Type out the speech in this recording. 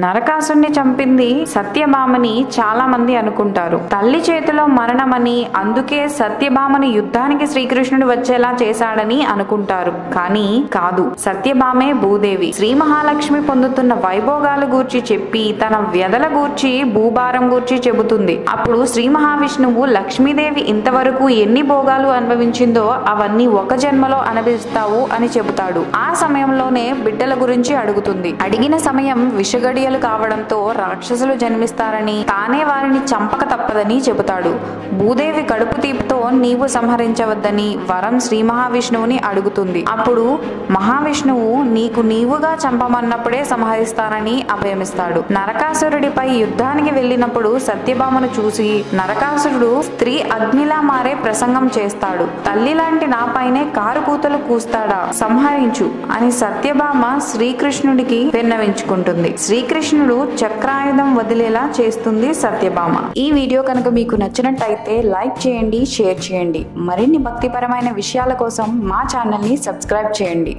నరకాసుని చంపింది సత్యభామని చాలా మంది అనుకుంటారు. తల్లి చేతిలో మరణమని, అందుకే సత్యభామని యుద్ధానికి శ్రీకృష్ణుడు వచ్చేలా చేశాడని అనుకుంటారు. కానీ కాదు, సత్యభామే భూదేవి. శ్రీ మహాలక్ష్మి పొందుతున్న వైభోగాల గూర్చి చెప్పి తన వ్యధల గూర్చి, భూభారం గూర్చి చెబుతుంది. అప్పుడు శ్రీ మహావిష్ణువు లక్ష్మీదేవి ఇంతవరకు ఎన్ని భోగాలు అనుభవించిందో అవన్నీ ఒక జన్మలో అనుభవిస్తావు అని చెబుతాడు. ఆ సమయంలోనే బిడ్డల గురించి అడుగుతుంది. అడిగిన సమయం విషగడియలు కావడంతో రాక్షసులు జన్మిస్తారని, తానే వారిని చంపక తప్పదని చెబుతాడు. భూదేవి కడుపు తీపితో నీవు సంహరించవద్దని వరం శ్రీ మహావిష్ణువుని అడుగుతుంది. అప్పుడు మహావిష్ణువు నీకు నీవుగా చంపమన్నప్పుడే సంహరిస్తానని అభయమిస్తాడు. నరకాసురుడిపై యుద్ధానికి వెళ్ళినప్పుడు సత్యభామను చూసి నరకాసురుడు స్త్రీ అగ్నిలా మారే ప్రసంగం చేస్తాడు. తల్లి లాంటి నాపైనే కారు కూతలు కూస్తాడా, సంహరించు అని సత్యభామ శ్రీకృష్ణుడికి విన్నవించుకుంటుంది. శ్రీకృష్ణుడు చక్రాయుధం వదిలేలా చేస్తుంది సత్యభామ. ఈ వీడియో కనుక మీకు నచ్చినట్టయితే లైక్ చేయండి, షేర్ చేయండి. మరిన్ని భక్తిపరమైన విషయాల కోసం మా ఛానల్ ని సబ్స్క్రైబ్ చేయండి.